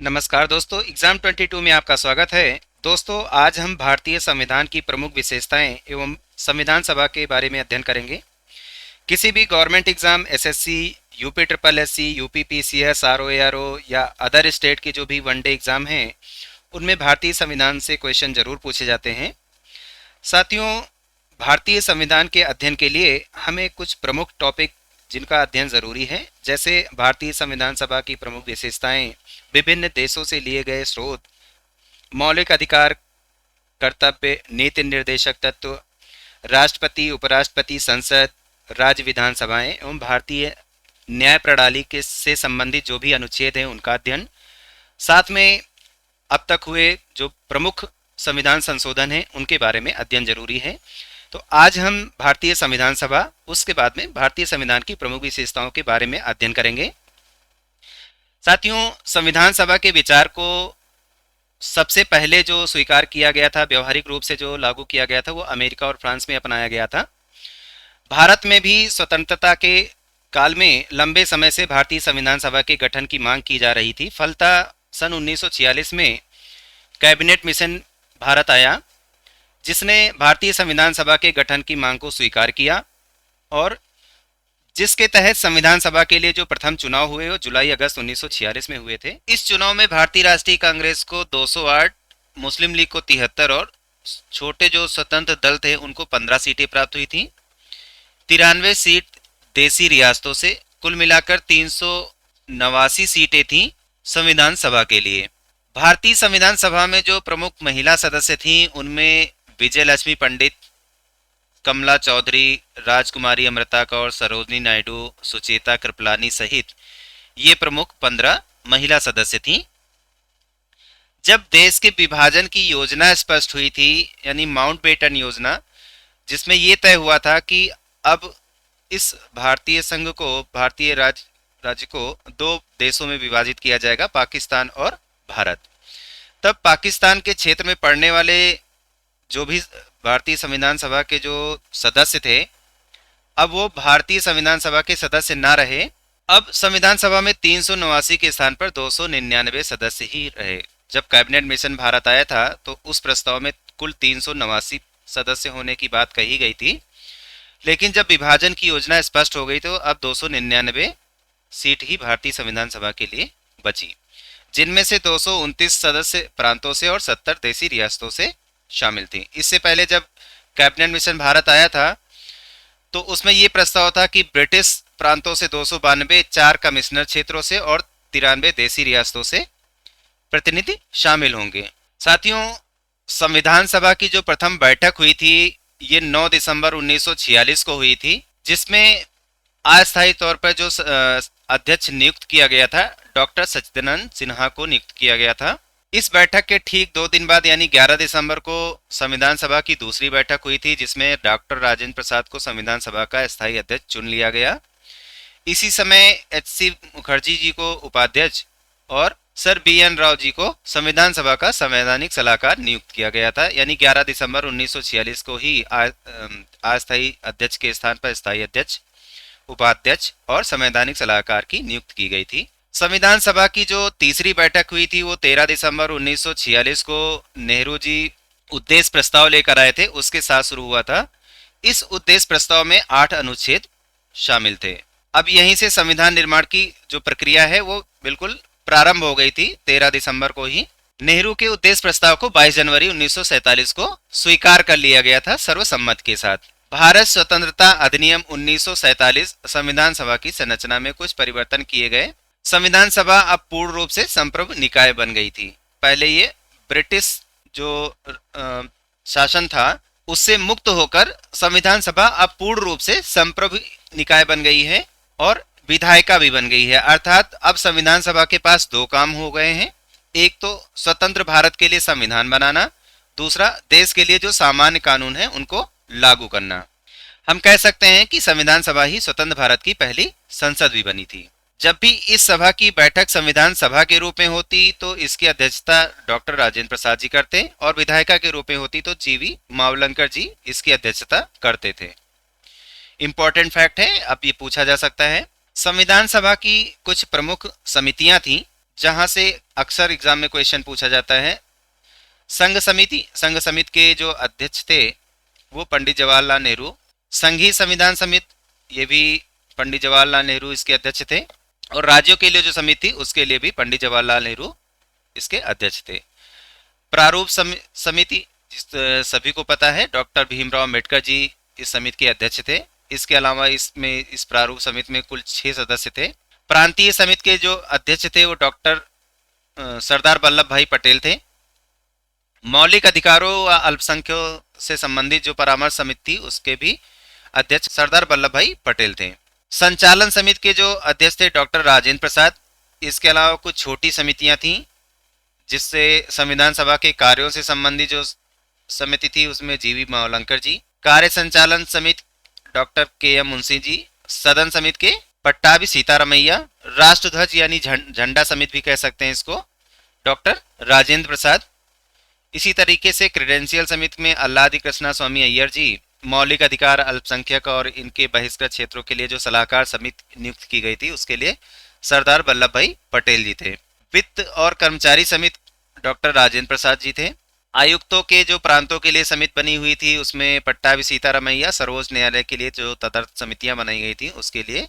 नमस्कार दोस्तों, एग्ज़ाम 22 में आपका स्वागत है। दोस्तों, आज हम भारतीय संविधान की प्रमुख विशेषताएं एवं संविधान सभा के बारे में अध्ययन करेंगे। किसी भी government exam SSC, UP triple SC, UP PCS, RO या अदर स्टेट के जो भी वनडे एग्ज़ाम हैं, उनमें भारतीय संविधान से क्वेश्चन जरूर पूछे जाते हैं। साथियों, भारतीय संविधान के अध्ययन के लिए हमें कुछ प्रमुख टॉपिक जिनका अध्ययन ज़रूरी है, जैसे भारतीय संविधान सभा की प्रमुख विशेषताएं, विभिन्न देशों से लिए गए स्रोत, मौलिक अधिकार, कर्तव्य, नीति निर्देशक तत्व, राष्ट्रपति, उपराष्ट्रपति, संसद, राज्य विधानसभाएं एवं भारतीय न्याय प्रणाली के से संबंधित जो भी अनुच्छेद हैं उनका अध्ययन। साथ में अब तक हुए जो प्रमुख संविधान संशोधन हैं उनके बारे में अध्ययन जरूरी है। तो आज हम भारतीय संविधान सभा, उसके बाद में भारतीय संविधान की प्रमुख विशेषताओं के बारे में अध्ययन करेंगे। साथियों, संविधान सभा के विचार को सबसे पहले जो स्वीकार किया गया था, व्यवहारिक रूप से जो लागू किया गया था, वो अमेरिका और फ्रांस में अपनाया गया था। भारत में भी स्वतंत्रता के काल में लंबे समय से भारतीय संविधान सभा के गठन की मांग की जा रही थी। फलतः सन 1946 में कैबिनेट मिशन भारत आया, जिसने भारतीय संविधान सभा के गठन की मांग को स्वीकार किया और जिसके तहत संविधान सभा के लिए जो प्रथम चुनाव हुए वो जुलाई अगस्त 1946 में हुए थे। इस चुनाव में भारतीय राष्ट्रीय कांग्रेस को 208, मुस्लिम लीग को 73 और छोटे जो स्वतंत्र दल थे उनको 15 सीटें प्राप्त हुई थी। 93 सीट देसी रियासतों से, कुल मिलाकर 389 सीटें थीं संविधान सभा के लिए। भारतीय संविधान सभा में जो प्रमुख महिला सदस्य थीं उनमें विजय लक्ष्मी पंडित, कमला चौधरी, राजकुमारी अमृता कौर, सरोजनी नायडू, सुचेता कृपलानी सहित ये प्रमुख 15 महिला सदस्य थीं। जब देश के विभाजन की योजना स्पष्ट हुई थी, यानी माउंटबेटन योजना, जिसमें ये तय हुआ था कि अब इस भारतीय संघ को, भारतीय राज्य को दो देशों में विभाजित किया जाएगा, पाकिस्तान और भारत। तब पाकिस्तान के क्षेत्र में पड़ने वाले जो भी भारतीय संविधान सभा के जो सदस्य थे, अब वो भारतीय संविधान सभा के सदस्य ना रहे। अब संविधान सभा में 389 के स्थान पर 299 सदस्य ही रहे। जब कैबिनेट मिशन भारत आया था तो उस प्रस्ताव में कुल 389 सदस्य होने की बात कही गई थी, लेकिन जब विभाजन की योजना स्पष्ट हो गई तो अब 299 सीट ही भारतीय संविधान सभा के लिए बची, जिनमें से 229 सदस्य प्रांतों से और 70 देसी रियासतों से शामिल थी। इससे पहले जब कैबिनेट मिशन भारत आया था तो उसमें यह प्रस्ताव था कि ब्रिटिश प्रांतों से 292, 4 कमिश्नर क्षेत्रों से और 93 देसी रियासतों से प्रतिनिधि शामिल होंगे। साथियों, संविधान सभा की जो प्रथम बैठक हुई थी ये 9 दिसंबर 1946 को हुई थी, जिसमें अस्थायी तौर पर जो अध्यक्ष नियुक्त किया गया था, डॉक्टर सच्चिदानंद सिन्हा को नियुक्त किया गया था। इस बैठक के ठीक 2 दिन बाद यानी 11 दिसंबर को संविधान सभा की दूसरी बैठक हुई थी, जिसमें डॉक्टर राजेंद्र प्रसाद को संविधान सभा का स्थायी अध्यक्ष चुन लिया गया। इसी समय एच.सी. मुखर्जी जी को उपाध्यक्ष और सर बी.एन. राव जी को संविधान सभा का संवैधानिक सलाहकार नियुक्त किया गया था। यानी 11 दिसंबर 1946 को ही अस्थायी अध्यक्ष के स्थान पर स्थायी अध्यक्ष, उपाध्यक्ष और संवैधानिक सलाहकार की नियुक्ति की गई थी। संविधान सभा की जो तीसरी बैठक हुई थी वो 13 दिसंबर 1946 को नेहरू जी उद्देश्य प्रस्ताव लेकर आए थे, उसके साथ शुरू हुआ था। इस उद्देश्य प्रस्ताव में 8 अनुच्छेद शामिल थे। अब यहीं से संविधान निर्माण की जो प्रक्रिया है वो बिल्कुल प्रारंभ हो गई थी। 13 दिसंबर को ही नेहरू के उद्देश्य प्रस्ताव को 22 जनवरी 1947 को स्वीकार कर लिया गया था सर्वसम्मत के साथ। भारत स्वतंत्रता अधिनियम 1947 संविधान सभा की संरचना में कुछ परिवर्तन किए गए। संविधान सभा अब पूर्ण रूप से संप्रभु निकाय बन गई थी। पहले ये ब्रिटिश जो शासन था उससे मुक्त होकर संविधान सभा अब पूर्ण रूप से संप्रभु निकाय बन गई है और विधायिका भी बन गई है। अर्थात अब संविधान सभा के पास 2 काम हो गए हैं। एक तो स्वतंत्र भारत के लिए संविधान बनाना, दूसरा देश के लिए जो सामान्य कानून है उनको लागू करना। हम कह सकते हैं कि संविधान सभा ही स्वतंत्र भारत की पहली संसद भी बनी थी। जब भी इस सभा की बैठक संविधान सभा के रूप में होती तो इसकी अध्यक्षता डॉक्टर राजेंद्र प्रसाद जी करते और विधायिका के रूप में होती तो जीवी मावलंकर जी इसकी अध्यक्षता करते थे। इंपॉर्टेंट फैक्ट है, अब ये पूछा जा सकता है। संविधान सभा की कुछ प्रमुख समितियां थीं जहां से अक्सर एग्जाम में क्वेश्चन पूछा जाता है। संघ समिति के जो अध्यक्ष थे वो पंडित जवाहरलाल नेहरू। संघीय संविधान समिति, ये भी पंडित जवाहरलाल नेहरू इसके अध्यक्ष थे। और राज्यों के लिए जो समिति थी उसके लिए भी पंडित जवाहरलाल नेहरू इसके अध्यक्ष थे। प्रारूप समिति, सभी को पता है, डॉक्टर भीमराव अंबेडकर जी इस समिति के अध्यक्ष थे। इसके अलावा इसमें इस प्रारूप समिति में कुल 6 सदस्य थे। प्रांतीय समिति के जो अध्यक्ष थे वो डॉक्टर सरदार वल्लभ भाई पटेल थे। मौलिक अधिकारों व अल्पसंख्यकों से संबंधित जो परामर्श समिति थी उसके भी अध्यक्ष सरदार वल्लभ भाई पटेल थे। संचालन समिति के जो अध्यक्ष थे डॉक्टर राजेंद्र प्रसाद। इसके अलावा कुछ छोटी समितियां थीं जिससे संविधान सभा के कार्यों से संबंधित जो समिति थी उसमें जीवी मावलंकर जी। कार्य संचालन समिति डॉक्टर के.एम. मुंशी जी। सदन समिति के पट्टाभी सीतारमैया। राष्ट्रध्वज यानी झंडा समिति भी कह सकते हैं इसको, डॉक्टर राजेंद्र प्रसाद। इसी तरीके से क्रेडेंशियल समिति में अल्लादी कृष्णा स्वामी अय्यर जी। मौलिक अधिकार अल्पसंख्यक और इनके बहिष्कृत क्षेत्रों के लिए जो सलाहकार समिति नियुक्त की गई थी उसके लिए सरदार वल्लभ भाई पटेल जी थे। वित्त और कर्मचारी समिति डॉक्टर राजेंद्र प्रसाद जी थे। आयुक्तों के जो प्रांतों के लिए समिति बनी हुई थी उसमें पट्टाभी सीतारमैया। सर्वोच्च न्यायालय के लिए जो तदर्थ समितियां बनाई गई थी उसके लिए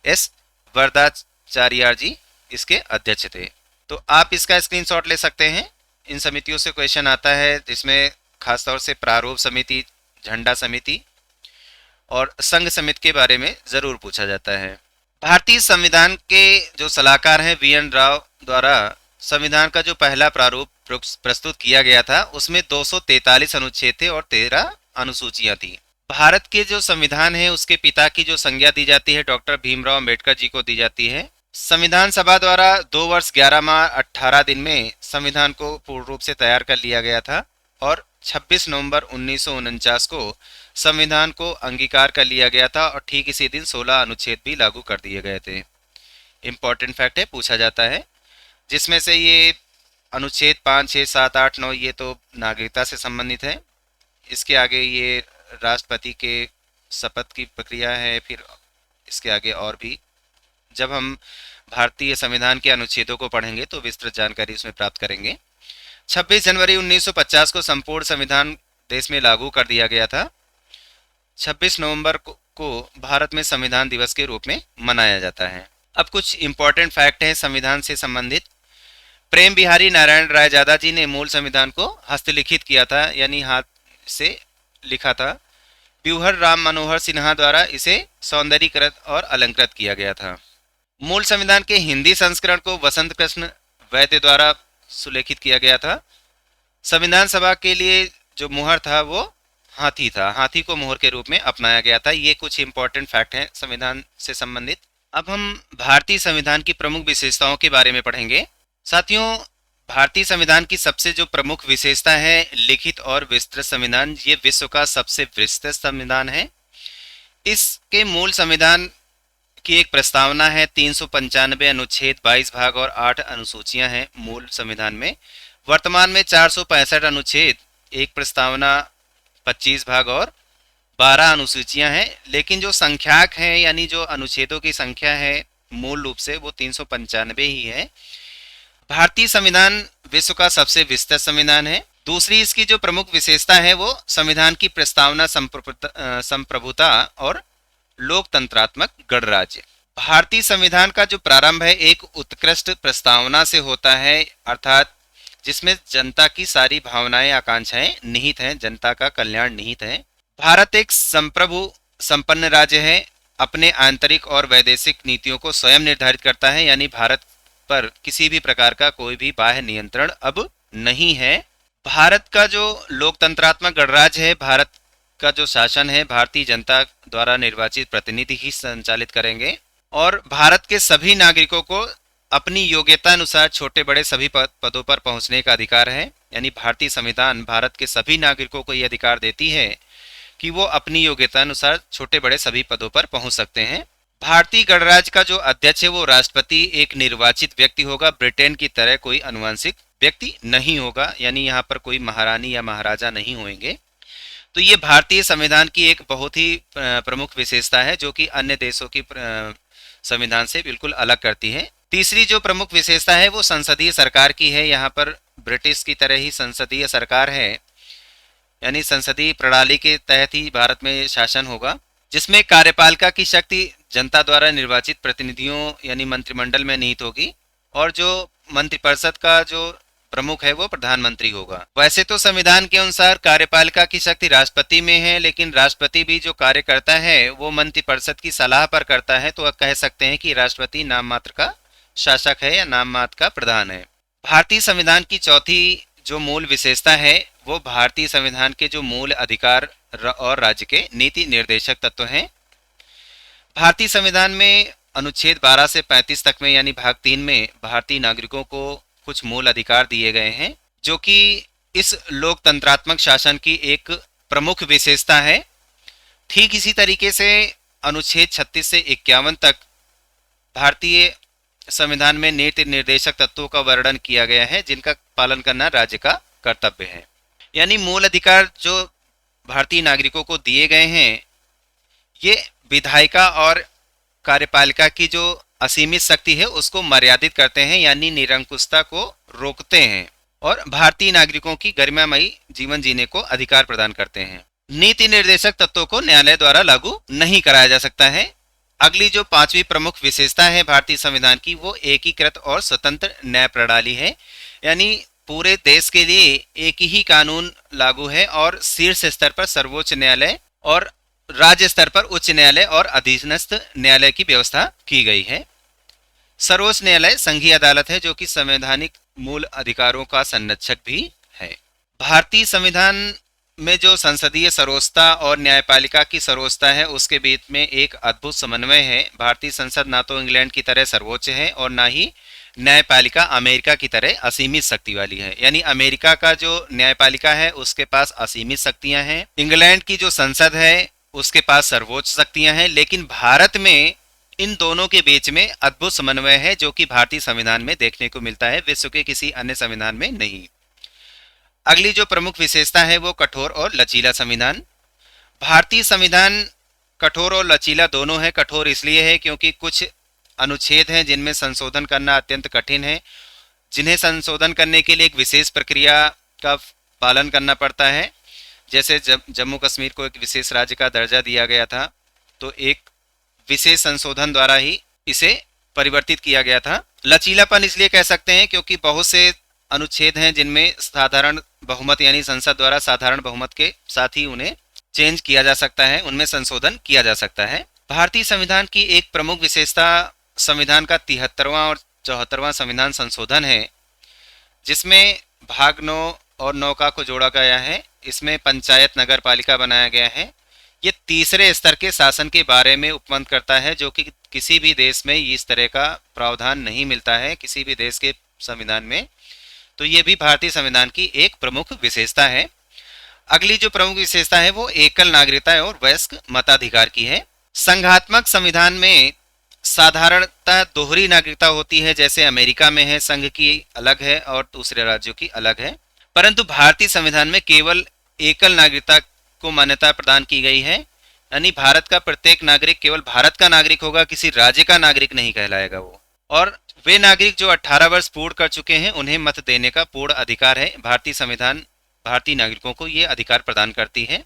एस वरदाचार्य जी इसके अध्यक्ष थे। तो आप इसका स्क्रीनशॉट ले सकते हैं। इन समितियों से क्वेश्चन आता है जिसमें खासतौर से प्रारूप समिति, झंडा समिति और संघ समिति के बारे में जरूर पूछा जाता है। भारतीय संविधान के जो सलाहकार हैं वी.एन. राव द्वारा संविधान का जो पहला प्रारूप प्रस्तुत किया गया था उसमें 243 अनुच्छेद थे और 13 अनुसूचियां थी। भारत के जो संविधान है उसके पिता की जो संज्ञा दी जाती है डॉक्टर भीमराव अंबेडकर जी को दी जाती है। संविधान सभा द्वारा 2 वर्ष 11 माह 18 दिन में संविधान को पूर्ण रूप से तैयार कर लिया गया था और 26 नवंबर 1949 को संविधान को अंगीकार कर लिया गया था और ठीक इसी दिन 16 अनुच्छेद भी लागू कर दिए गए थे। इम्पोर्टेंट फैक्ट है, पूछा जाता है, जिसमें से ये अनुच्छेद 5, 6, 7, 8, 9 ये तो नागरिकता से संबंधित है। इसके आगे ये राष्ट्रपति के शपथ की प्रक्रिया है। फिर इसके आगे और भी जब हम भारतीय संविधान के अनुच्छेदों को पढ़ेंगे तो विस्तृत जानकारी उसमें प्राप्त करेंगे। 26 जनवरी 1950 को संपूर्ण संविधान देश में लागू कर दिया गया था। 26 नवंबर को भारत में संविधान दिवस के रूप में मनाया जाता है। अब कुछ इंपॉर्टेंट फैक्ट हैं संविधान से संबंधित। प्रेम बिहारी नारायण रायजादा जी ने मूल संविधान को हस्तलिखित किया था, यानी हाथ से लिखा था। ब्यूहर राम मनोहर सिन्हा द्वारा इसे सौंदर्यीकृत और अलंकृत किया गया था। मूल संविधान के हिंदी संस्करण को वसंत कृष्ण वैद्य द्वारा सुलेखित किया गया था। संविधान सभा के लिए जो मुहर था वो हाथी था, हाथी को मुहर के रूप में अपनाया गया था। ये कुछ इंपॉर्टेंट फैक्ट हैं संविधान से संबंधित। अब हम भारतीय संविधान की प्रमुख विशेषताओं के बारे में पढ़ेंगे। साथियों, भारतीय संविधान की सबसे जो प्रमुख विशेषता है लिखित और विस्तृत संविधान। ये विश्व का सबसे विस्तृत संविधान है। इसके मूल संविधान की एक प्रस्तावना है, 395 अनुच्छेद, 22 भाग और 8 अनुसूचियां हैं मूल संविधान में। वर्तमान में 465 अनुच्छेद, एक प्रस्तावना, 25 भाग और 12 अनुसूचियां हैं। लेकिन जो संख्याक हैं यानी जो अनुच्छेदों की संख्या है मूल रूप से वो 395 ही है। भारतीय संविधान विश्व का सबसे विस्तृत संविधान है। दूसरी इसकी जो प्रमुख विशेषता है वो संविधान की प्रस्तावना, संप्रभुता और लोकतंत्रात्मक गणराज्य। भारतीय संविधान का जो प्रारंभ है एक उत्कृष्ट प्रस्तावना से होता है, अर्थात जिसमें जनता की सारी भावनाएं, आकांक्षाएं निहित हैं, जनता का कल्याण निहित है। भारत एक संप्रभु संपन्न राज्य है, अपने आंतरिक और वैदेशिक नीतियों को स्वयं निर्धारित करता है, यानी भारत पर किसी भी प्रकार का कोई भी बाह्य नियंत्रण अब नहीं है। भारत का जो लोकतंत्रात्मक गणराज्य है, भारत का जो शासन है भारतीय जनता द्वारा निर्वाचित प्रतिनिधि ही संचालित करेंगे और भारत के सभी नागरिकों को अपनी योग्यता अनुसार छोटे बड़े सभी पदों पर पहुंचने का अधिकार है। यानी भारतीय संविधान भारत के सभी नागरिकों को यह अधिकार देती है कि वो अपनी योग्यता अनुसार छोटे बड़े सभी पदों पर पहुंच सकते हैं। भारतीय गणराज्य का जो अध्यक्ष है वो राष्ट्रपति एक निर्वाचित व्यक्ति होगा। ब्रिटेन की तरह कोई अनुवांशिक व्यक्ति नहीं होगा, यानी यहाँ पर कोई महारानी या महाराजा नहीं होंगे। तो ये भारतीय संविधान की एक बहुत ही प्रमुख विशेषता है जो कि अन्य देशों की संविधान से बिल्कुल अलग करती है। तीसरी जो प्रमुख विशेषता है वो संसदीय सरकार की है। यहाँ पर ब्रिटिश की तरह ही संसदीय सरकार है, यानी संसदीय प्रणाली के तहत ही भारत में शासन होगा, जिसमें कार्यपालिका की शक्ति जनता द्वारा निर्वाचित प्रतिनिधियों यानी मंत्रिमंडल में निहित होगी, और जो मंत्रिपरिषद का जो प्रमुख है वो प्रधानमंत्री होगा। वैसे तो संविधान के अनुसार कार्यपालिका की शक्ति राष्ट्रपति में है, लेकिन राष्ट्रपति भी जो कार्य करता है वो मंत्रिपरिषद की सलाह पर करता है, तो कह सकते हैं कि राष्ट्रपति नाम मात्र का शासक है या नाम मात्र का प्रधान है। भारतीय संविधान की चौथी जो मूल विशेषता है वो भारतीय संविधान के जो मूल अधिकार और राज्य के नीति निर्देशक तत्व हैं। भारतीय संविधान में अनुच्छेद 12 से 35 तक में यानी भाग 3 में भारतीय नागरिकों को कुछ मूल अधिकार दिए गए हैं, जो कि इस लोकतंत्रात्मक शासन की एक प्रमुख विशेषता है। ठीक इसी तरीके से अनुच्छेद 36 से 51 तक भारतीय संविधान में नीति निर्देशक तत्वों का वर्णन किया गया है, जिनका पालन करना राज्य का कर्तव्य है। यानी मूल अधिकार जो भारतीय नागरिकों को दिए गए हैं ये विधायिका और कार्यपालिका की जो असीमित शक्ति है उसको मर्यादित करते हैं, यानी निरंकुशता को रोकते हैं, और भारतीय नागरिकों की गरिमामयी जीवन जीने को अधिकार प्रदान करते हैं। नीति निर्देशक तत्वों को न्यायालय द्वारा लागू नहीं कराया जा सकता है। अगली जो पांचवी प्रमुख विशेषता है भारतीय संविधान की वो एकीकृत और स्वतंत्र न्याय प्रणाली है, यानी पूरे देश के लिए एक ही कानून लागू है और शीर्ष स्तर पर सर्वोच्च न्यायालय और राज्य स्तर पर उच्च न्यायालय और अधीनस्थ न्यायालय की व्यवस्था की गई है। सर्वोच्च न्यायालय संघीय अदालत है जो कि संवैधानिक मूल अधिकारों का संरक्षक भी है। भारतीय संविधान में जो संसदीय सर्वोच्चता और न्यायपालिका की सर्वोच्चता है उसके बीच में एक अद्भुत समन्वय है। भारतीय संसद ना तो इंग्लैंड की तरह सर्वोच्च है और ना ही न्यायपालिका अमेरिका की तरह असीमित शक्ति वाली है, यानी अमेरिका का जो न्यायपालिका है उसके पास असीमित शक्तियां हैं, इंग्लैंड की जो संसद है उसके पास सर्वोच्च शक्तियां हैं, लेकिन भारत में इन दोनों के बीच में अद्भुत समन्वय है जो कि भारतीय संविधान में देखने को मिलता है, विश्व के किसी अन्य संविधान में नहीं। अगली जो प्रमुख विशेषता है वो कठोर और लचीला संविधान। भारतीय संविधान कठोर और लचीला दोनों है। कठोर इसलिए है क्योंकि कुछ अनुच्छेद हैं जिनमें संशोधन करना अत्यंत कठिन है, जिन्हें संशोधन करने के लिए एक विशेष प्रक्रिया का पालन करना पड़ता है। जैसे जम्मू कश्मीर को एक विशेष राज्य का दर्जा दिया गया था, तो एक विशेष संशोधन द्वारा ही इसे परिवर्तित किया गया था। लचीलापन इसलिए कह सकते हैं क्योंकि बहुत से अनुच्छेद हैं जिनमें साधारण बहुमत यानी संसद द्वारा साधारण बहुमत के साथ ही उन्हें चेंज किया जा सकता है, उनमें संशोधन किया जा सकता है। भारतीय संविधान की एक प्रमुख विशेषता संविधान का 73वां और 74वां संविधान संशोधन है, जिसमें भाग 9 और 9 का को जोड़ा गया है। इसमें पंचायत नगर पालिका बनाया गया है। ये तीसरे स्तर के शासन के बारे में उपबंध करता है, जो कि किसी भी देश में इस तरह का प्रावधान नहीं मिलता है, किसी भी देश के संविधान में। तो ये भी भारतीय संविधान की एक प्रमुख विशेषता है। अगली जो प्रमुख विशेषता है वो एकल नागरिकता और वयस्क मताधिकार की है। संघात्मक संविधान में साधारणतः दोहरी नागरिकता होती है, जैसे अमेरिका में है, संघ की अलग है और दूसरे राज्यों की अलग है, परंतु भारतीय संविधान में केवल एकल नागरिकता को मान्यता प्रदान की गई है, यानी भारत का प्रत्येक नागरिक केवल भारत का नागरिक होगा, किसी राज्य का नागरिक नहीं कहलाएगा वो। और वे नागरिक जो 18 वर्ष पूर्ण कर चुके हैं उन्हें मत देने का पूर्ण अधिकार है। भारतीय संविधान भारतीय नागरिकों को ये अधिकार प्रदान करती है।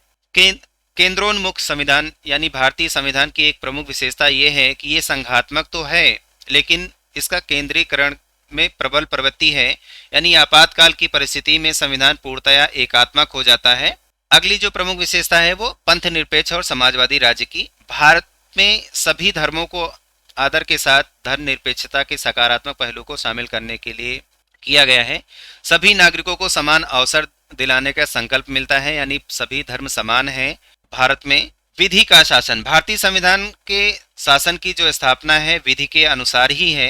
केंद्रोन्मुख संविधान यानी भारतीय संविधान की एक प्रमुख विशेषता ये है कि ये संघात्मक तो है, लेकिन इसका केंद्रीकरण में प्रबल प्रवृत्ति है, यानी आपातकाल की परिस्थिति में संविधान पूर्णतया एकात्मक हो जाता है। अगली जो प्रमुख विशेषता है वो पंथ निरपेक्ष और समाजवादी राज्य की। भारत में सभी धर्मों को आदर के साथ धर्म निरपेक्षता के सकारात्मक पहलू को शामिल करने के लिए किया गया है। सभी नागरिकों को समान अवसर दिलाने का संकल्प मिलता है, यानी सभी धर्म समान हैं। भारत में विधि का शासन, भारतीय संविधान के शासन की जो स्थापना है विधि के अनुसार ही है,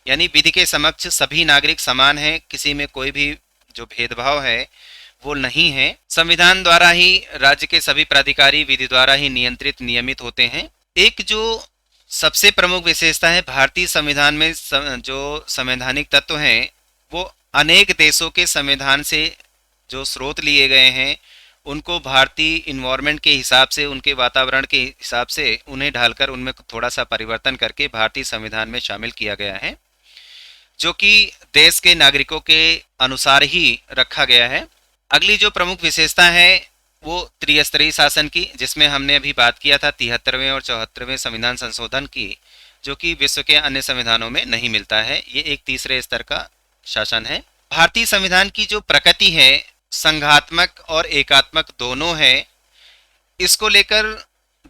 यानी विधि के समक्ष सभी नागरिक समान हैं, किसी में कोई भी जो भेदभाव है वो नहीं है। संविधान द्वारा ही राज्य के सभी प्राधिकारी विधि द्वारा ही नियंत्रित नियमित होते हैं। एक जो सबसे प्रमुख विशेषता है भारतीय संविधान में जो संवैधानिक तत्व हैं वो अनेक देशों के संविधान से जो स्रोत लिए गए हैं उनको भारतीय इन्वायरमेंट के हिसाब से, उनके वातावरण के हिसाब से उन्हें ढालकर उनमें थोड़ा सा परिवर्तन करके भारतीय संविधान में शामिल किया गया है। जो कि देश के नागरिकों के अनुसार ही रखा गया है। अगली जो प्रमुख विशेषता है वो त्रिस्तरीय शासन की, जिसमें हमने अभी बात किया था 73वें और 74वें संविधान संशोधन की, जो कि विश्व के अन्य संविधानों में नहीं मिलता है। ये एक तीसरे स्तर का शासन है। भारतीय संविधान की जो प्रकृति है संघात्मक और एकात्मक दोनों है। इसको लेकर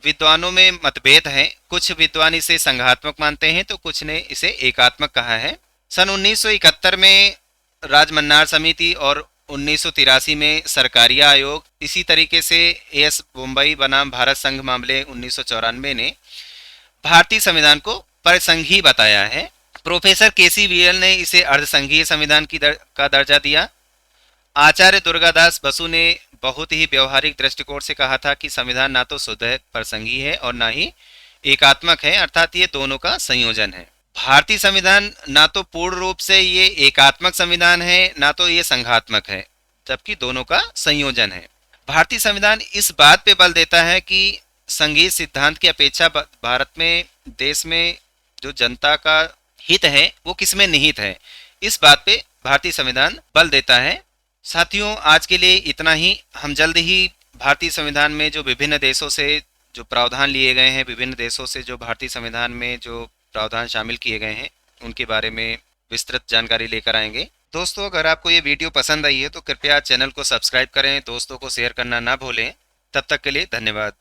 विद्वानों में मतभेद है। कुछ विद्वान इसे संघात्मक मानते हैं तो कुछ ने इसे एकात्मक कहा है। सन 1971 में राजमन्नार समिति और 1983 में सरकारिया आयोग, इसी तरीके से एएस बोम्बई बनाम भारत संघ मामले 1994 ने भारतीय संविधान को परिसंघीय बताया है। प्रोफेसर केसी वीएल ने इसे अर्धसंघीय संविधान का दर्जा दिया। आचार्य दुर्गादास बसु ने बहुत ही व्यवहारिक दृष्टिकोण से कहा था कि संविधान ना तो शुद्ध परिसंघीय है और ना ही एकात्मक है, अर्थात ये दोनों का संयोजन है। भारतीय संविधान ना तो पूर्ण रूप से ये एकात्मक संविधान है ना तो ये संघात्मक है, जबकि दोनों का संयोजन है। भारतीय संविधान इस बात पे बल देता है कि संघीय सिद्धांत की अपेक्षा भारत में, देश में जो जनता का हित है वो किसमें निहित है, इस बात पे भारतीय संविधान बल देता है। साथियों, आज के लिए इतना ही। हम जल्द ही भारतीय संविधान में जो विभिन्न देशों से जो प्रावधान लिए गए हैं, विभिन्न देशों से जो भारतीय संविधान में जो प्रावधान शामिल किए गए हैं, उनके बारे में विस्तृत जानकारी लेकर आएंगे। दोस्तों, अगर आपको ये वीडियो पसंद आई है तो कृपया चैनल को सब्सक्राइब करें, दोस्तों को शेयर करना ना भूलें। तब तक के लिए धन्यवाद।